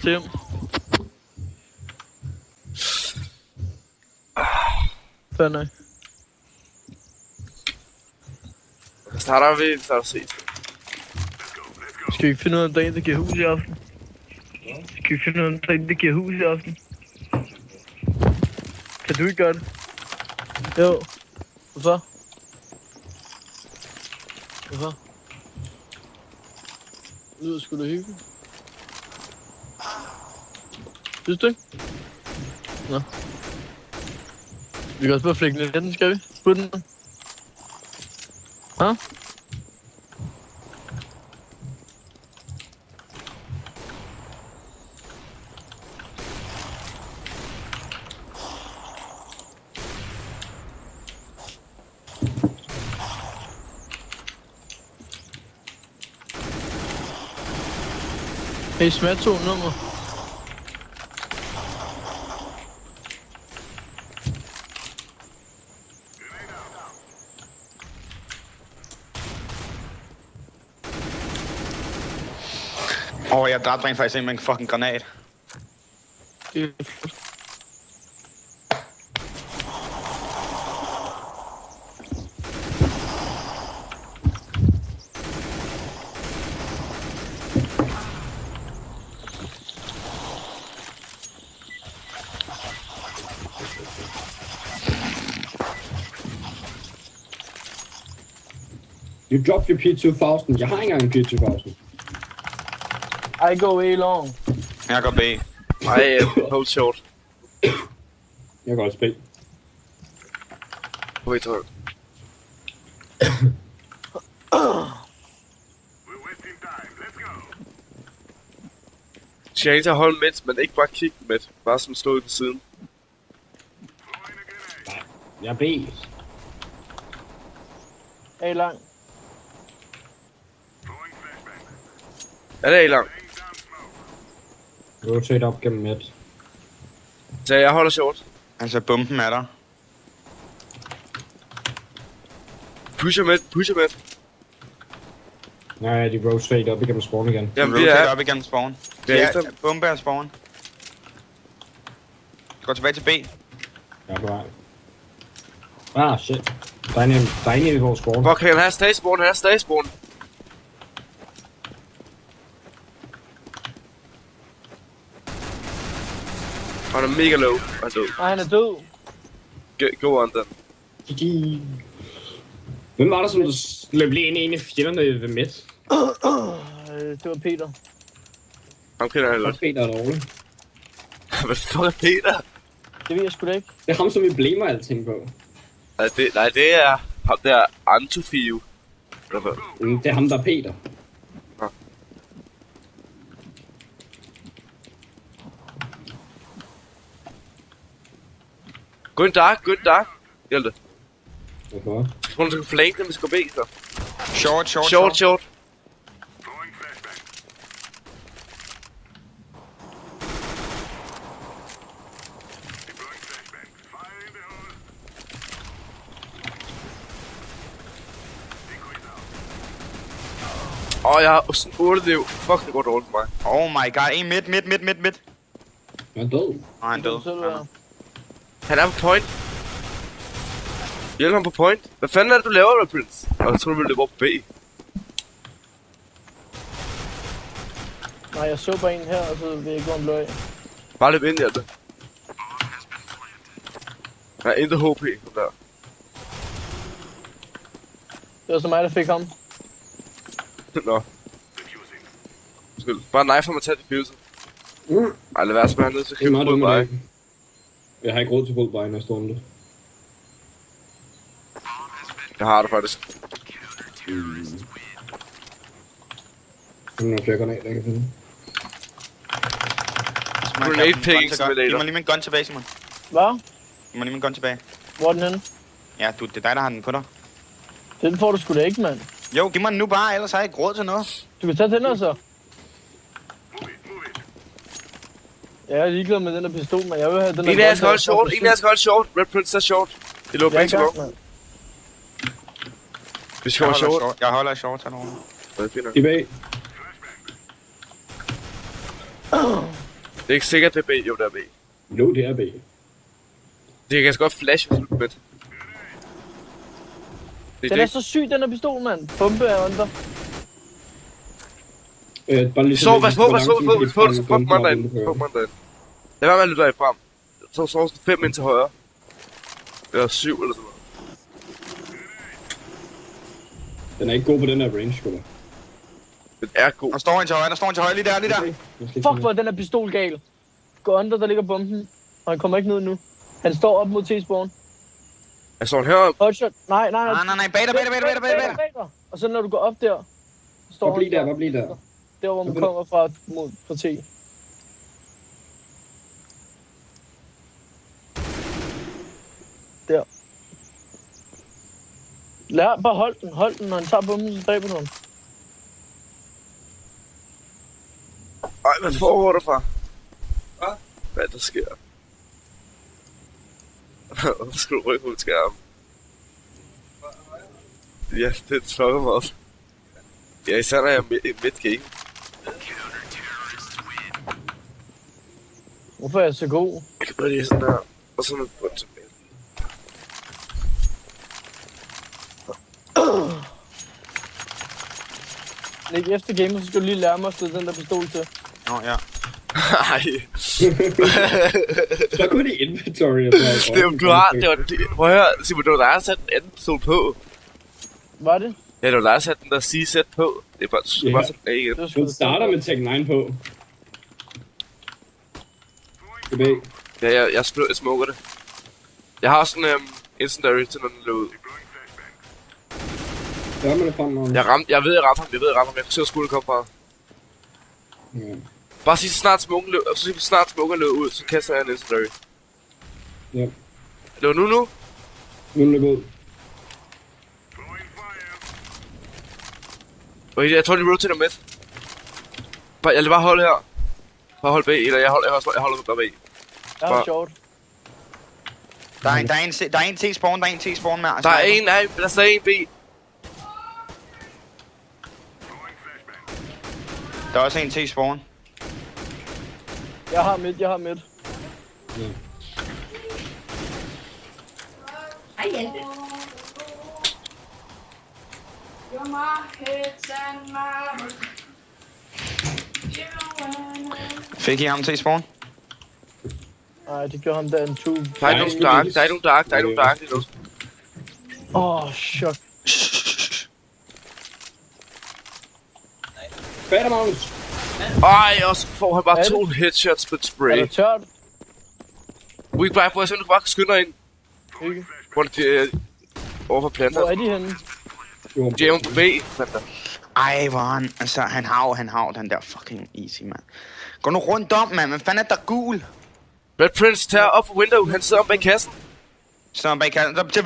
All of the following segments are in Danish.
Tim. Fair nok. Starter vi, starter set. Skal vi ikke finde ud af, om der er en, der giver hus i aften? Skal vi finde ud af, om der er en, der giver hus i aften? Kan du ikke gøre det? Jo. Hvorfor? Hvorfor? Det lyder sgu da hyggeligt. Synes du ikke? Nå. Vi kan også bare flække den lidt, skal vi? Spud den. Hå? Hey, smat 2 nummer. Jeg dræbte rent faktisk en med en fucking granat. Det er flot. You dropped your P2000. Jeg har ikke engang en P2000. I go A long. Jeg går B. Ej, hold short. Jeg går også B. På vej tryk. Skal jeg til at holde midt, men ikke bare kigge midt. Bare som stå ud på siden. Jeg er B. A lang. Er det A-lang? Rotate op gennem midt. Så jeg holder short. Altså, bomben er der. Pusher midt. Nej, de rotate op igennem spawn igen. Jamen, vi Rotate er... op igennem spawn. Det er efter. Bombe er spawn. Gå tilbage til B. Jeg er på vej. Ah, shit. Der er en i vores spawn. Hvor kan han have stagespawn? Han er mega low. Han er død. Nej, han er død. Go on den. GG. Hvem var der, som du løb lige ind i en af fjenderne ved midt? Det var Peter. Ham kender jeg Og godt. Peter er dårlig. Hvad fuck er Peter? Det ved jeg sgu da ikke. Det er ham, som vi blamer alting på. Nej, det er ham der Antofio. Det er ham, der er Peter. Gå ind dark. Hjælp det. Hvorfor? Tror du, du kan flanke dem, hvis du går B, så? Short. Jeg har sådan 8 liv. Fuck, det går dårligt for mig. Oh my god, en midt. Jeg er død. Nej, han død. Han er på point. Hjælp ham på point. Hvad fanden er det, du laver, Prince? Jeg tror, du ville løbe op på B. Nej, jeg så bare en her, og så vil jeg gå en bløj. Bare løb ind, hjælp det. Nej, intet HP. Kom der. Det var så mig, der fik ham. Nå. Undskyld. Bare knife ham og tage diffuser. Ej, lad være som han nødt til at Det er købe meget mod dumt mig. af. Jeg har ikke råd til fuld bare i næste runde. Jeg har det faktisk. Der er flere granater, jeg kan finde. Grenade picking simulator. Giv mig lige min gun tilbage, Simon. Hvad? Giv mig lige min gun tilbage. Hvor er den henne? Ja, det er dig, der har den på dig. Den får du sgu da ikke, mand. Jo, giv mig den nu bare, ellers har jeg ikke råd til noget. Du kan tage den her så. Jeg er ligeglad med den der pistol, men jeg vil have den der... En af jer skal holde short. Red Prince er short. Det lå Jeg er begge i til gang, gå. mand. Vi skal holde short. Jeg holder short herovre. Det er fint nok. De bag. er ikke sikkert, det er B. Jo, det er B. Jo, det er B. Det kan godt flash, hvis du er midt. Den er så syg, den her pistol, mand. Bombe er under. Bare lige Så, pas på, få mandagen. Lad være med at løbe derfra. Så 5 ind til højre. Eller 7 eller sådan noget. Den er ikke god på den her range, sgu da. Den er god. Der står en til højre, lige der. Okay. Fuck, hvor er den her pistol gal. Gå under, der ligger bomben. Og han kommer ikke ned nu. Han står op mod T-spawn. Jeg står heroppe. Hotshot. Nej. Nej, bag dig. Og så når du går op der, står Bare bliv der. Der hvor man kommer fra mod på T. Der. Lad bare hold den, når han tager bomben, så dræber du ham. Ej, hvad foregår der fra? Hvad der sker? Hvorfor skal du rykke ud skærmen? Ja, det er fucking meget. Ja, især når jeg er i midt-game. Hvorfor er jeg så god? Jeg kan bare lige sådan der, og så noget rundt tilbage. Nick, efter gamet, så skal du lige lære mig at støde den der pistol til. Nå, ja. Ej. Så går det inventory. Du har, prøv at høre, Simon, det var dig, der satte den anden pistol på. Var det? Ja, det var dig, der satte den der C-set på. Det er bare sådan igen. Du starter med Tech 9 på. Tilbage. Ja, jeg smukker det. Jeg har sådan incendiary til, når den løber ud. Gør man det frem, når Jeg ved, jeg ramte ham. Jeg kan se, at skulle komme fra. Ja. Bare sig snart smukken løber ud, så kaster jeg en incendiary. Ja. Løber nu? Nu er det god. Okay, jeg tror, de rotater med. Jeg lader bare holde her. Bare hold B, eller jeg holder bare B. Det er sjovt. Der er en T-spawn, med. Der er en, nej, der er stadig en B. Der er også en T-spawn. Jeg har midt. Ja. Hej, Hjalte. Your markets and my... Fik I ham T-spawn? Nej, det gjorde ham der en tube. Der er nogle dark lige nu. Chok. Fader, Magnus. Ej, og så får han bare 2 headshots med Er spray. der tørt? Weak bare, prøv at se, om du bare skynder ind. Ikke? Hvor det over for planter. Hvor er de henne? De er på B, fandt der. Ej, hvor han... Altså, han har den der fucking easy, mand. Gå nu rundt om, mand. Hvad fanden er der gul? Red Prince tager op for window, han sidder om bag kassen. Så bag kassen. Til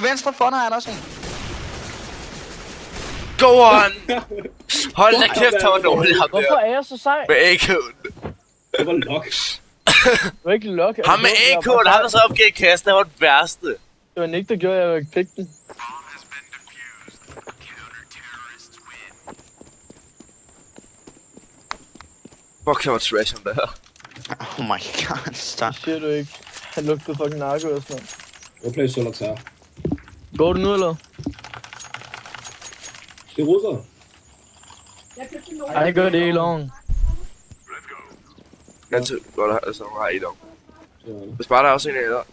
venstre for dig er der også en. Go on! Hold da kæft, han var dårlig ham Hvorfor der. er jeg så sej? Med A-koden. Det var nok. Det var ikke Lok. Ham med A-koden, han der så opgav kassen, det var det værste. Det var Nick, der gjorde, at jeg fik den. Fuck, han var trash ham der. Oh my god, stop. Det siger du ikke. Han lugtede fucking narko og sådan noget. Jeg play solitaire. Går du nu, eller? Det er russer. Ej, gør det i long. Han til godt altså, han har 1 om. Så, Hvis bare der er også en af der. oh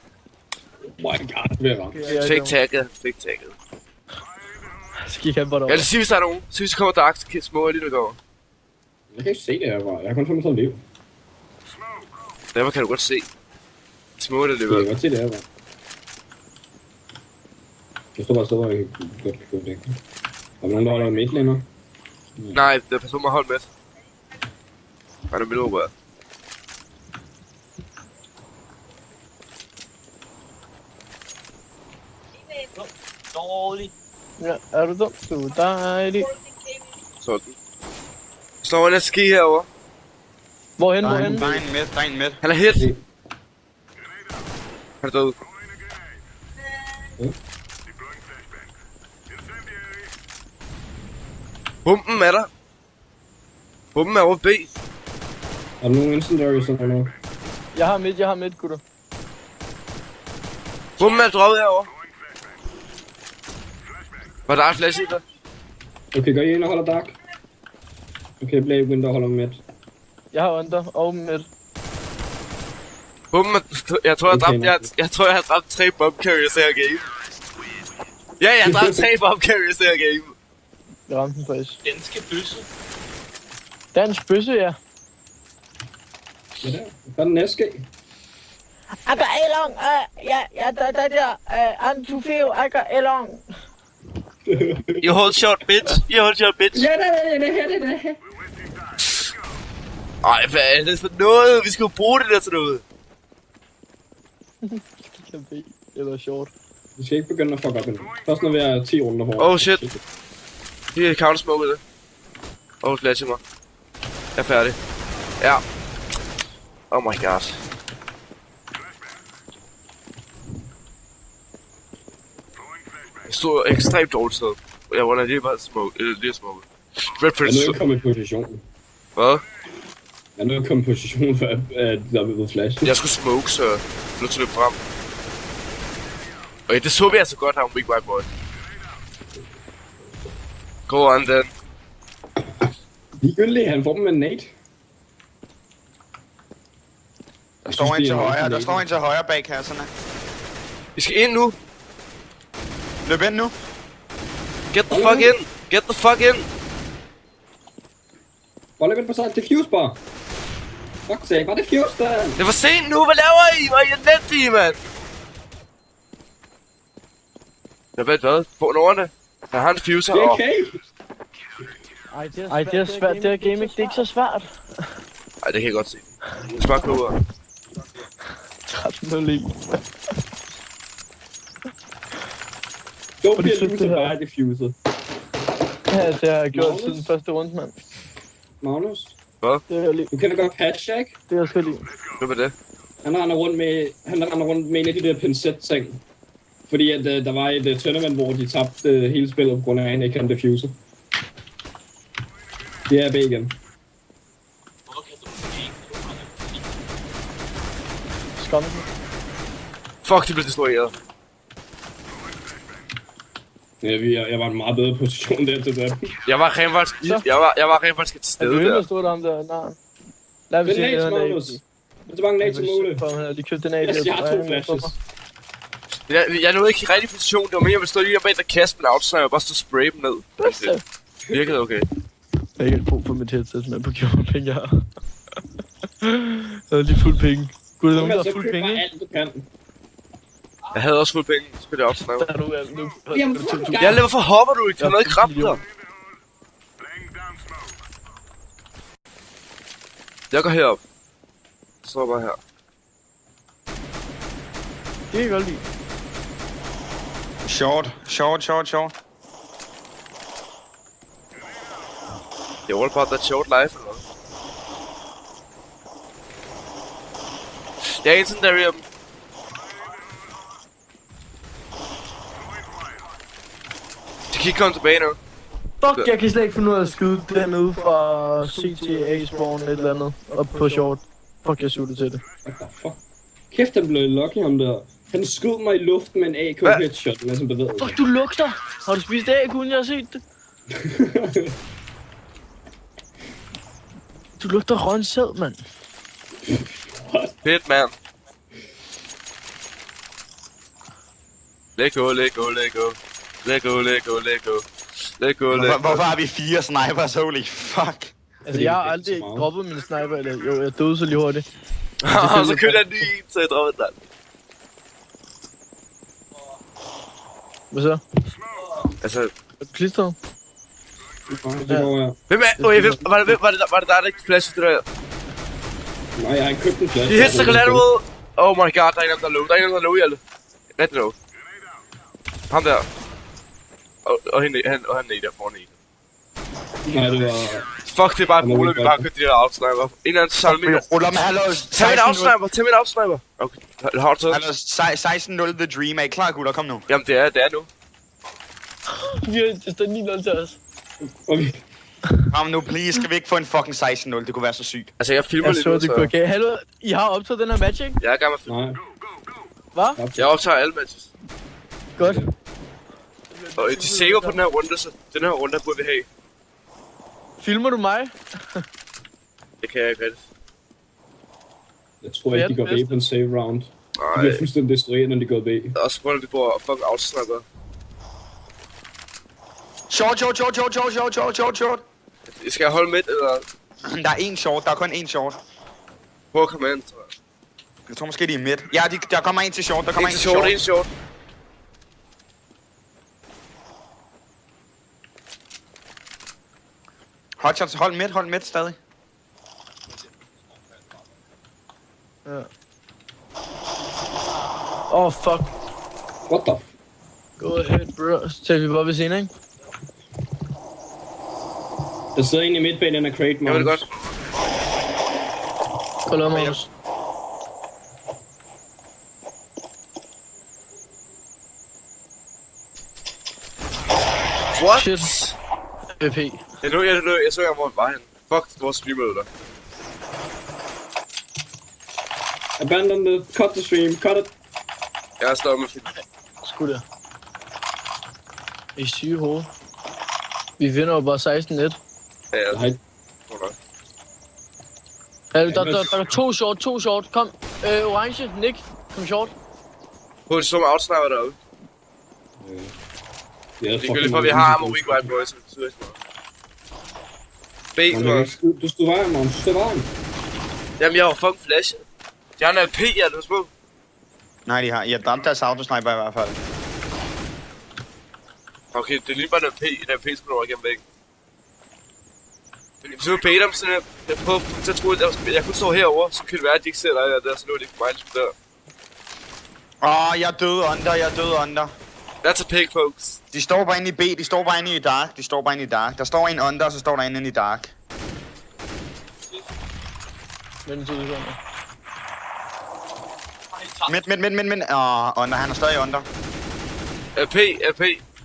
my god, det er ramt. Fik tagget. Så gik han bare Jeg derover. vil sige, hvis der er nogen. Så hvis der kommer dark, så små lige nu går. Jeg kan ikke se det herfra. Jeg har kun 35 liv. Derfor kan du godt se. Små det Jeg løber. kan godt se det herfra. Jeg står bare et sted, hvor jeg godt kan gå væk. Er der nogen, der holder midt længere? Nej, der er person, der holdt med. Nej, det er mit oprør. Dårlig. Ja, er du dum? Du er dejlig. Sådan. Slår en ski herovre. Hvorhen? Der er en midt. Han er hit. Han er død. Bomben er der. Bomben er over B. Har du nogen incendiaries eller noget? Jeg har midt, gutter. Bomben er droppet herovre. Var der en flash i der? Okay, går I ind og holder dark? Okay, Blade Window holder midt. Jeg har under og midt. Bomben er... Jeg tror, jeg har dræbt 3 bomb carriers her game. Ja, jeg har dræbt 3 bomb carriers her game. Jeg ramte den faktisk. Danske bøsse. Dansk bøsse, ja. Ja, der. Hvad er den næste? I got along, I'm too feel, I got along. You hold short, bitch. You hold short, bitch. Ja, det. Ej, hvad er det for noget? Vi skal jo bruge det der til noget. Eller short. Vi skal ikke begynde at fuck op endnu. Først når vi er 10 runder hårdt. Oh shit. De er countersmoket det. Og flasher mig. Jeg er færdig. Ja. Oh my god. Jeg stod ekstremt dårligt sted. Jeg var lige bare lige smoke. Red Jeg er Prince. nødt til at komme i position. Hvad? Jeg er nødt til at komme i position for at der vil ved flash. Jeg skulle smoke, så jeg nødt til at løbe frem. Okay, det så vi altså godt her om Big White Boy. Go on then. Ligegyldigt, han får dem med nade. Der står en til højre, der står en til højre bag kasserne. Vi skal ind nu. Løb ind nu. Get the fuck in. Get the fuck in. Bare løb ind på sig. Diffuse bare. Fuck sake, bare diffuse der. Det er for sent nu. Hvad laver I? Hvor er I elendige, mand? Jeg ved hvad? Få nårene. Jeg har en diffuser. Det er Og... okay. Ej, det er svært. Det her game, det er ikke så svært. Ej, det kan jeg godt se. Det er bare klogere. 13-0 i. Don't be a loser, bare diffuser. Ja, det har jeg gjort siden første runde, mand. Magnus, Det er jeg lige. du kender godt Patchak? Det er jeg sgu lige. Hvad med det? Han render rundt med en af de der pincet-ting. Fordi at der var et tournament, hvor de tabte hele spillet på grund af, at han ikke kan diffuse. Det er B igen. Hvorfor kan du ikke? Skam. Fuck, de blev destrueret. Ja, jeg var i en meget bedre position der til det. Jeg var rent faktisk... Så? Jeg var rent faktisk et Er sted du inde der. og stod der om der? Nej. Lad os Det se, er det nade, her Magnus. Det er så mange nade til målet. Han har lige købt den af. Jeg har 2 flashes. Jeg nåede ikke i rigtig position. Det var mere, jeg ville stå lige bag der kaste med outside og bare stå og spray dem ned. Bedste. Det virkede okay. Jeg har ikke brug for mit headset med på penge, jeg har. Jeg har lige fuld penge. Gud, der er nogen, der har fuld penge, ikke? alt, du kan. Jeg havde også fuld penge. Så spillede jeg outside. Der er nu. Jamen, fuck, Jeg laver, hvorfor hopper du ikke? Du har noget kraft der. Jeg går herop. Så står jeg bare her. Det kan jeg godt lide. Short. Det er all about that short life, eller hvad? Jeg er incendiary om. De kan ikke komme tilbage nu. Fuck, jeg kan slet ikke finde ud af at skyde dernede fra CTA spawn et eller andet. Op på short. Fuck, jeg suger til det. What the fuck? Kæft, han blev lucky ham der. Han skød mig i luften med en AK Hvad? headshot, mens han bevægede sig. Fuck, du lugter! Har du spist æg, uden jeg har set det? Du lugter røn sæd, mand. Fedt, man. Let go. Hvorfor har vi 4 snipers? Holy fuck. Altså, jeg har aldrig droppet min sniper, eller jo, jeg døde så lige hurtigt. Og så købte jeg en ny en, så jeg droppede den. Hvad så? Altså, Er du klistret? Det går jeg. hvem er... Okay, var det der ikke flashede det der? Nej, jeg har ikke købt en flash. He hits the collateral! Oh my god, der er en af dem, der er low. Hjalte. Rigtig low. Ham der. Og han er der foran en. Nej, det var... Fuck, det er bare et mål, vi bare købte de der outsniper. En eller anden salmi. Ruller med hallo. Tag mit outsniper. Okay, har du taget? Hallo, 16-0 The Dream. Er I klar, gutter? Kom nu. Jamen, det er nu. Det står 9-0 til os. Okay. Kom nu, please. Skal vi ikke få en fucking 16-0? Det kunne være så sygt. Altså, jeg filmer Jeg lige så, nu, det kunne okay. Hallo, I har optaget den her match, ikke? Jeg er i gang med at filme. Nej. Hvad? Jeg optager alle matches. Godt. Og de saver på den her runde, så den her runde burde vi have. Filmer du mig? Det kan jeg ikke rigtigt. Jeg tror ikke, de går B på en save round. De Nej. bliver fuldstændig destrueret, når de går B. Også på grund af, at vi bor fucking outsniper. Short. Skal jeg holde midt, eller Der er en short. Der er kun en short. prøve at komme ind, tror jeg. Jeg tror måske, de er midt. Ja, der kommer en til short. Der kommer En til short, en short. Hotshots, hold midt stadig. Ja. Oh, fuck. What the Go ahead, bro. Så tager vi bare ved siden, ikke? Der sidder en i midtbanen, den er crate, Jeg ved det godt. Godt lavet, Magnus. What? Shit. VP. Jeg så ikke, hvor han var henne. Fuck, vores streamer der. Abandon the... Cut the stream. Cut it. Jeg er stoppet med film. Sgu da. I syge hoved. Vi vinder jo bare 16-1. Ja, Nej. Der er to short. Kom. Orange, Nick. Kom short. På de så med outsniper deroppe. Det er Ligegyldigt for, at vi har armor weak right boys, så det betyder ikke noget. B, Du stod vejen, man. Du stod vejen. Jamen, jeg har fucking flashet. De har en AP, jeg er det små. Nej, de har. Jeg dræbte deres autosniper i hvert fald. Okay, det er lige bare en AP. En AP skulle over igennem væggen. Hvis du bait dem sådan her, jeg prøver at tro, at jeg kunne stå herovre, så kunne det være, at de ikke ser dig der, så nu er det ikke mig, der. Jeg døde under. That's a pig, folks. De står bare inde i B, de står bare inde i dark. Der står en under, og så står der en inde i dark. Vent 2 sekunder. Midt. Under, han er stadig under. AP.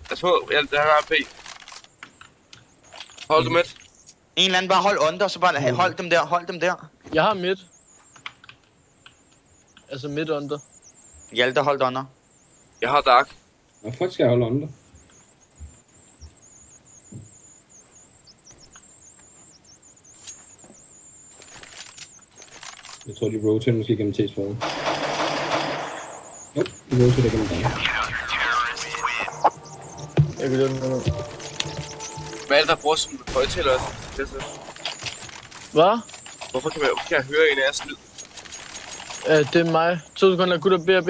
Jeg tror, han har AP. Hold dem midt. En eller anden bare hold under, så bare hold dem der. Jeg har midt. Altså midt under. Hjalte holdt under. Jeg har dark. Hvad fuck skal jeg holde under? Jeg tror, de rotater måske gennem T-spawn. Nope, de rotater gennem dig. Jeg kan lade den med. Hvad er det, der bruger sådan en højtaler? Hvad? Hvorfor kan jeg høre en af jeres lyd? Det er mig. 2 sekunder, gutter B og B.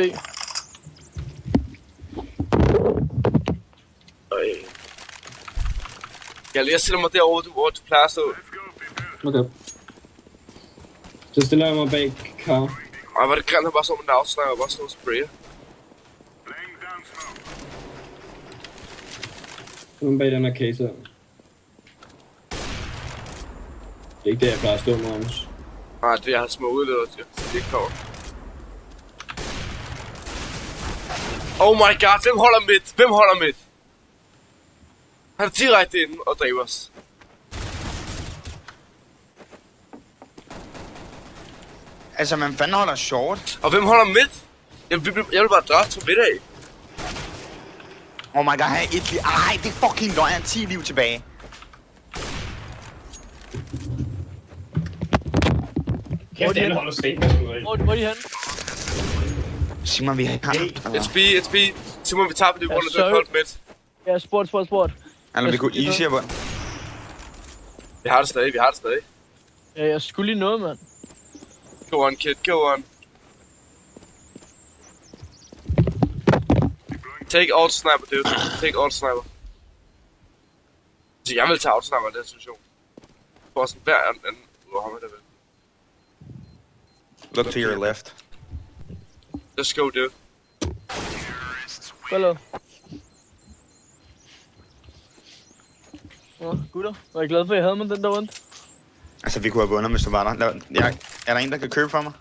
Jeg stiller mig derovre, hvor du plejer at stå. Okay. Så stiller jeg mig bag Carl. Ej, var det grimt, han bare så med en outsniper og bare stå og sprayer. Så man bag den her case her. Det er ikke det, jeg plejer at stå med, Anders. Nej, det jeg har små udleder til. Det ikke kommer. Oh my god, hvem holder midt? Han er direkte inde og dræber os. Altså, man fanden holder short. Og hvem holder midt? Jeg vil bare dræbe fra midt af. Oh my god, han er 1 liv. Ej, det er fucking løgn, han er 10 liv tilbage. Kæft, det holder sten. Hvor er de hen? Sig mig, vi har It's B. Simon, vi tager på det runde, du har holdt midt. Ja, sport. Eller vi kunne easy på. Vi har det stadig. Ja, jeg skulle lige noget, mand. Go on, kid, go on. Take alt sniper, dude. Take alt sniper. Så jeg vil tage alt sniper i den situation. For sådan hver anden ham der vil. Look to your left. Let's go, dude. Godt lavet. Nå, gutter. Var jeg glad for, at jeg havde med den der rundt? Altså, vi kunne have vundet, hvis du var der. Er der en, der kan købe for mig?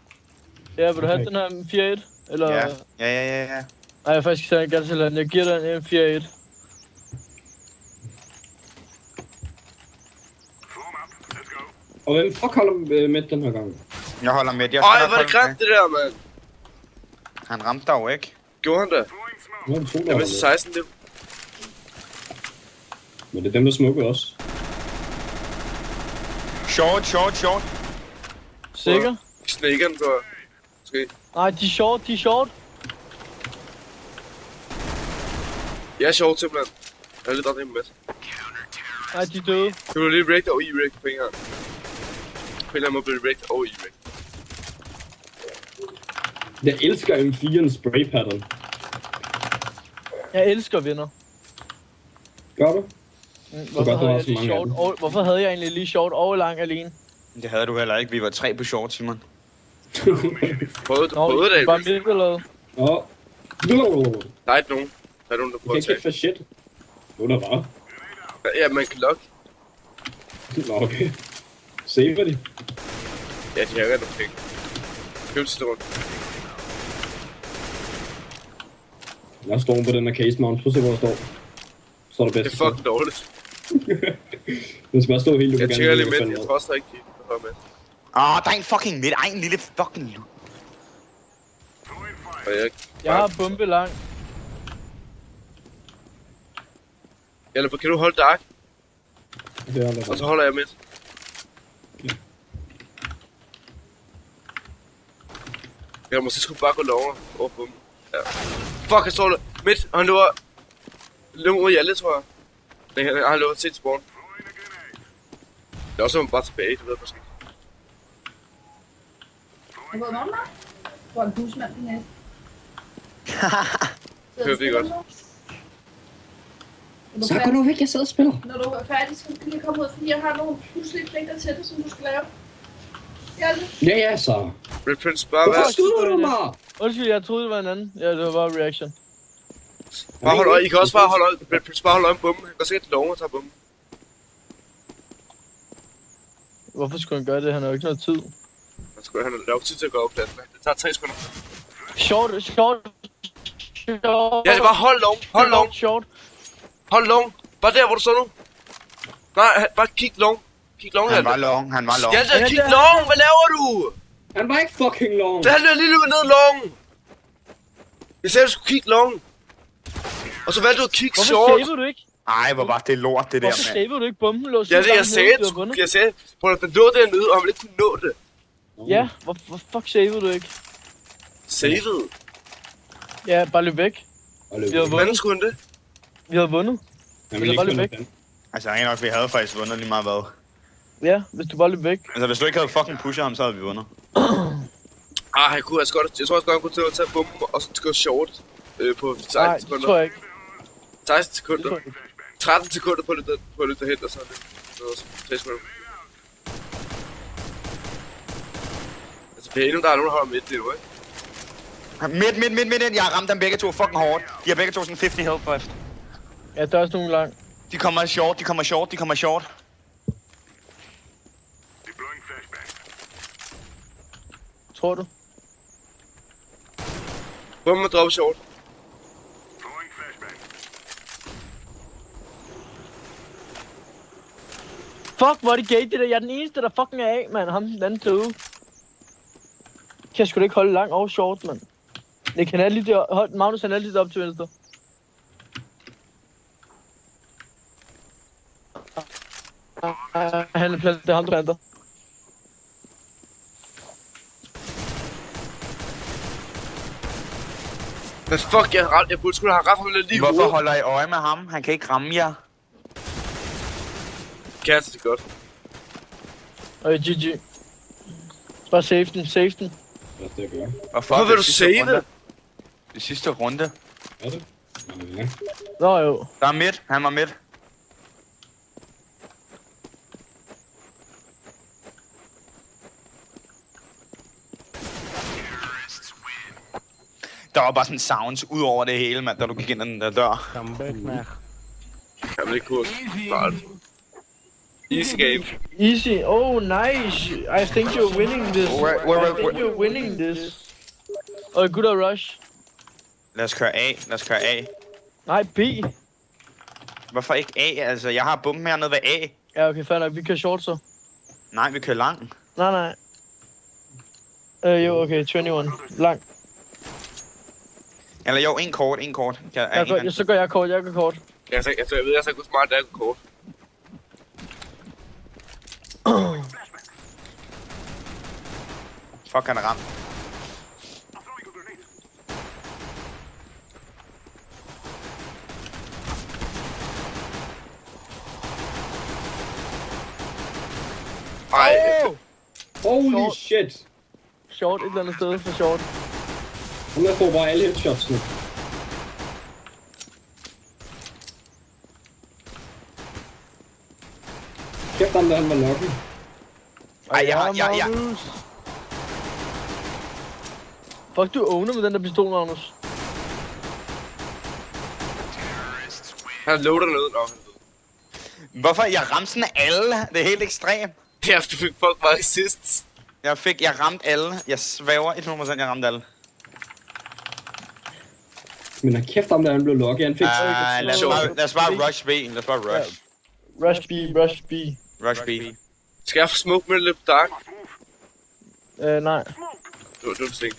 Ja, vil du have den her 4-1? Eller... Ja. Nej, jeg er faktisk gerne til at jeg giver dig en 4-1. Og hvem fuck holder med den her gang? Jeg holder med. Jeg Ej, nok hvor er det holde grimt det der, mand. med. Han ramte dig jo ikke. Gjorde han det? Nu er det 2, der Jeg holder mistede med. 16 liv. Men det er dem, der smukker også. Short. Sikker? Snakeren, tror jeg. Måske. Nej, de er short. Jeg er sjovt simpelthen. Jeg er lidt dårlig med. Nej, de er døde. Du vil lige rekt og e-rekt på en gang. På en eller anden måde bliver rekt og e-rekt. Jeg elsker M4'en spray pattern. Jeg elsker vinder. Gør du? Hvorfor godt, der var havde jeg så lige mange short? af dem. Og, hvorfor havde jeg egentlig lige short og lang alene? Det havde du heller ikke. Vi var 3 på short, Simon. Prøvede du Nå, det, bare David? midt eller hvad? Åh. Der er ikke nogen. Der er nogen, der Du prøver kan at ikke tage. gætte for shit. Jo, der var. Ja, man kan lukke. Nå, okay. Saver de. Ja, de har ikke nogle penge. Køb sidste rundt. Jeg står på den her case mount. Prøv at se, hvor der står. Så er det Det bedst. er fucking dårligt. Den skal bare stå helt. Du Jeg kan tænker gerne lige falde med. Jeg ned. tror også, der ikke de hører med. Der er en fucking midt. Ej, en lille fucking lut. Og Jeg har bombe lang. Eller kan du holde dark? Det er der Og bare. så holder jeg midt. Jeg måske skulle bare gå lover over på dem. Ja. Fuck, jeg står der midt. Og han løber ud i alle, tror jeg. Nej, han løber til spawn. Det er også bare tilbage, det ved jeg måske. Jeg går om dig. Hvor er en busmand på næste. Hører vi godt. Så gå nu væk, jeg sidder og spiller. Når du er færdig, så skal du lige komme ud, fordi jeg har nogle pludselige pligter til det, som du skal lave. Ja, så. Red Prince, bare Hvorfor vær. skyder du mig? Undskyld, jeg troede, det var en anden. Ja, det var bare reaction. Bare hold øje. I kan også bare holde øje. Red Prince, bare holde øje med bomben. Han går sikkert til loven og tager bomben. Hvorfor skulle han gøre det? Han har jo ikke noget tid. Han har nok tid til at gå op pladsen. Det tager 3 sekunder. Short. Ja, det er bare hold long. Hold long. Short. Hold long. Bare der, hvor du står nu. Nej, bare kig long. Kig long, Han var Hjalte. long. Hjalte, kig long. Hvad laver du? Han var ikke fucking long. Det handler lige løbet ned long. Jeg sagde, du skulle kigge long. Og så valgte du at kigge Hvorfor short. saver du ikke? Ej, hvor var det lort, det der, Hvorfor mand. saver du ikke bomben? Lå Ja, det jeg sagde, prøv at den lå dernede, og han ville ikke kunne nå det. Ja, hvor fuck saver du ikke? Saved. Ja, bare løb væk. Og løb. Vi har Hvordan vundet. skulle han det? Vi har vundet. Han vil vil bare ikke løbe væk. Altså, rent nok, vi havde faktisk vundet lige meget hvad. Ja, hvis du bare løb væk. Altså, hvis du ikke havde fucking pushet ham, så havde vi vundet. Han kunne altså godt, jeg tror også godt, han kunne til at tage bomben, og så gå short på 16 Nej, det sekunder. tror jeg ikke. 16 Det sekunder. tror jeg ikke. 13 sekunder på det derhen, og så er det. Så er det 3 sekunder. Altså, det er endnu, der er nogen, der holder midt, det er jo, ikke? Midt. Jeg har ramt dem begge to fucking hårdt. De har begge to sådan 50 health left. Ja, der er også nogle lang. De kommer short. Tror du? Bomben er droppet short. Fuck, hvor er det gay, det der. Jeg er den eneste, der fucking er af, mand. Ham den anden tøve. Kan jeg sgu da ikke holde lang og short, mand. Jeg kan have lige der. Magnus, han er lige op til venstre. Han er plads, det er ham, der planter. Men fuck, jeg burde skulle have ramt ham lige i Hvorfor hovedet. holder I øje med ham? Han kan ikke ramme jer. Kæreste, det er godt. Og GG. Bare save den. Hvad er det, jeg gør? Hvorfor vil du save det? Det sidste runde. Er det? Ja. Nå jo. Der er midt. Han var midt. Der var bare sådan sounds ud over det hele, mand, da du gik ind ad den der dør. Jamen, det er cool. Bare easy game. Easy. Oh, nice. I think you're winning this. Where- I think you're winning this. Og good at rush. Lad os køre A. Nej, B. Hvorfor ikke A? Altså, jeg har bomben hernede ved A. Ja, okay, fair nok. Vi kan short så. Nej, vi kører lang. Nej. Jo, okay, 21. Lang. Eller jo, en kort. Så går jeg kort, Jeg ved, jeg så godt smart, det er kort. Fuck, han er ramt. Ej, Holy Short. shit. Short et eller andet sted for short. Hun der får bare alle headshots nu. Kæft ham der, han var lucky. Ej, jeg. Magnus. Fuck, du owner med den der pistol, Magnus. han loader noget. Nå, han ved. Hvorfor? Jeg ramte sådan alle. Det er helt ekstremt. Ja, du fik fuck mange assists. Jeg ramte alle. Jeg svæver 100%, jeg ramte alle. Men han kæft ham der, han blev lucky. Han fik Lad os bare rush B. Rush B. Rush B. Skal jeg få smoke med lidt dark? Nej. Det var sent.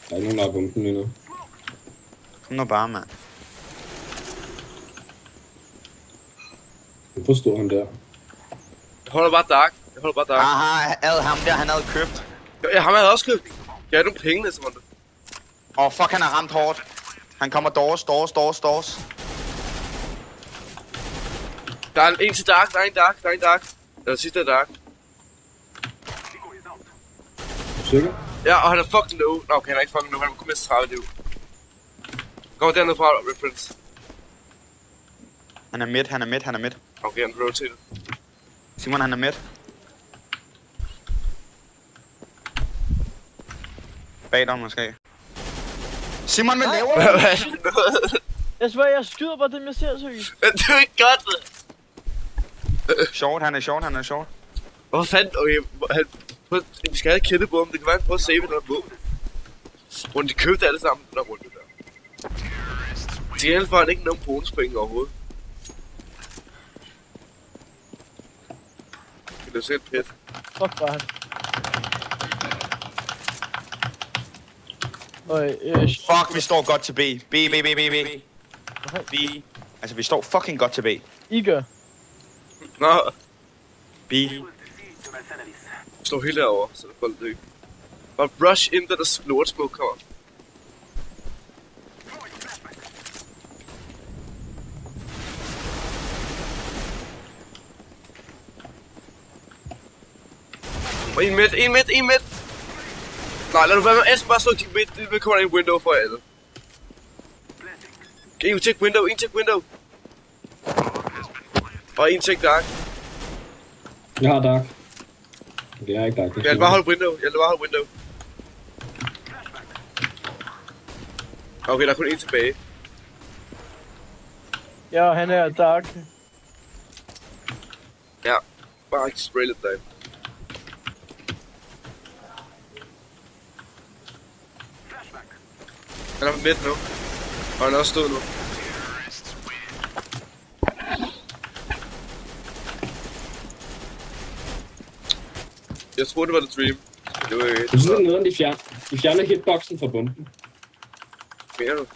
Der er ikke nogen, der er bomben endnu. Kom nu bare, mand. Jeg forstår han der. Jeg holder bare dark. Aha, ham der, han havde købt. Ja, ham havde også købt. Jeg havde nogle penge næste måned. Fuck, han har ramt hårdt. Han kommer doors. Der er en til dark, der er en dark. Den sidste er dark. Er du sikker? Ja, og han er fucking low. Nå, okay, han er ikke fucking low. Han er kun med 30 liv. Kommer dernede fra, reference. Han er midt. Okay, han rotated. Simon, han er midt. Bag dig måske. Simon, hvad laver du? Hvad er det noget? Jeg svær, jeg skyder bare dem, jeg ser, seriøst. Det er ikke godt. Short, han er short. Hvor fanden? Okay, vi skal have killet på ham. Det kan være, han prøver at save den her våben. Rundt de købte alle sammen den her runde der. Til gengæld får han ikke nogen bonuspenge overhovedet. Det er sikkert pæt. Fuck, bare han. Fuck, vi står godt til B. B. B. Altså, vi står fucking godt til B. I gør. Nå, B. stå helt derovre, så det folder det ikke. Og rush ind, da der lortsmoke kommer. Og en midt. Nej, lad nu være med. Jeg skal bare slå kig midt. Det kommer der en window for alle. En check window. Og en check dark. Jeg har dark. Okay, jeg har ikke dark. Jeg vil bare holde window. Okay, der er kun en tilbage. Ja, han er dark. Ja, bare ikke spray lidt derinde. Han er midt nu. Og han er også stået nu. Jeg troede, det var The Dream. Det var ikke. Jeg synes, det er nederen, de fjerner hitboxen fra bomben. Mener du?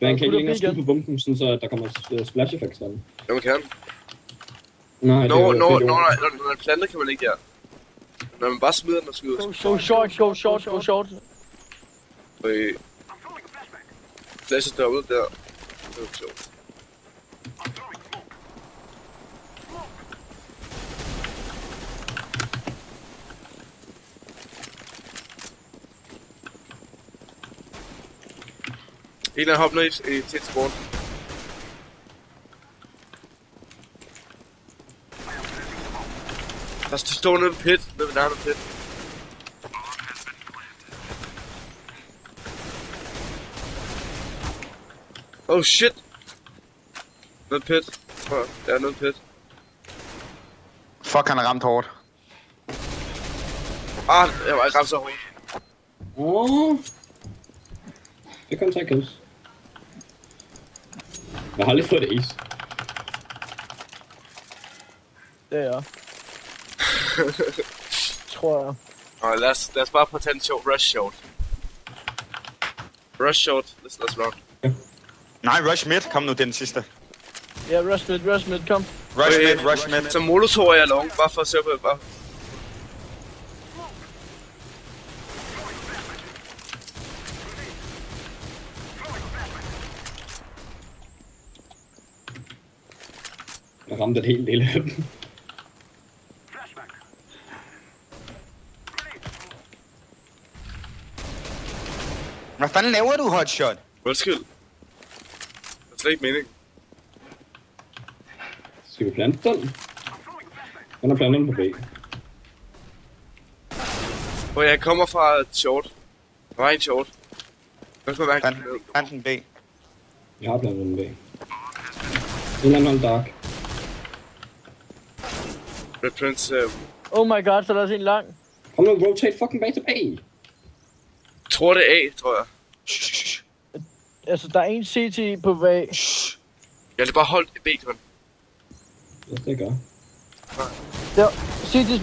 Men han kan ikke længere skyde på bomben, sådan så der kommer splash effects af den. Ja, man kan. Nej, Når man planter, kan man ikke, ja. Når man bare smider den og skyder. Go short. Flash er dobbelt der. Det er sjovt. En eller anden hop ned til et spawn. Der står nede ved pit, nede ved nærmere pit. Oh shit! Nede pit, tror jeg. Det er nede pit. Fuck, han har ramt hårdt. Jeg var ikke ramt så hårdt. Det kan tage kills. Jeg har aldrig fået et ace. Det er jeg. Tror jeg. Nå, lad os bare prøve at tage en sjov rush shot. Rush shot, let's run. Nej, rush mid. Kom nu, det er den sidste. Ja, rush mid, kom. Rush mid. Så molotov jeg long, bare for at se på bare. Jeg ramte en hel del af dem. Hvad fanden laver du, hotshot? Undskyld. Det er slet ikke mening. Skal vi plante den? Den er plantet på B. Hvor jeg kommer fra et short. Der var en short. Hvad skal man mærke? Planten B. Jeg har plantet den B. En eller anden hold dark. Red Prince, Oh my god, så er der også en lang. Kom nu, rotate fucking bag til B. tror det er A, tror jeg. Altså, der er en CT på vej. Jeg har bare holdt B, kun. Ja, det gør. Der. CT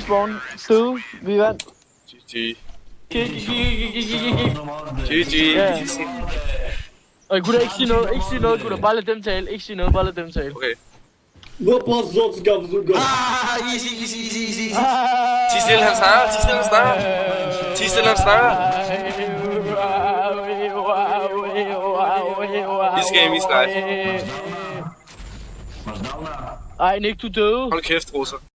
spawn. Døde. Vi vandt. GG. Ja. Og gutter, ikke sige noget, gutter. Bare lad dem tale. Ikke sige noget, bare lad dem tale. Okay. Easy. Ti stille, han snakker. Ti stille, han snakker. This game is life. Ej, Nick, du døde. Hold kæft, Rosa.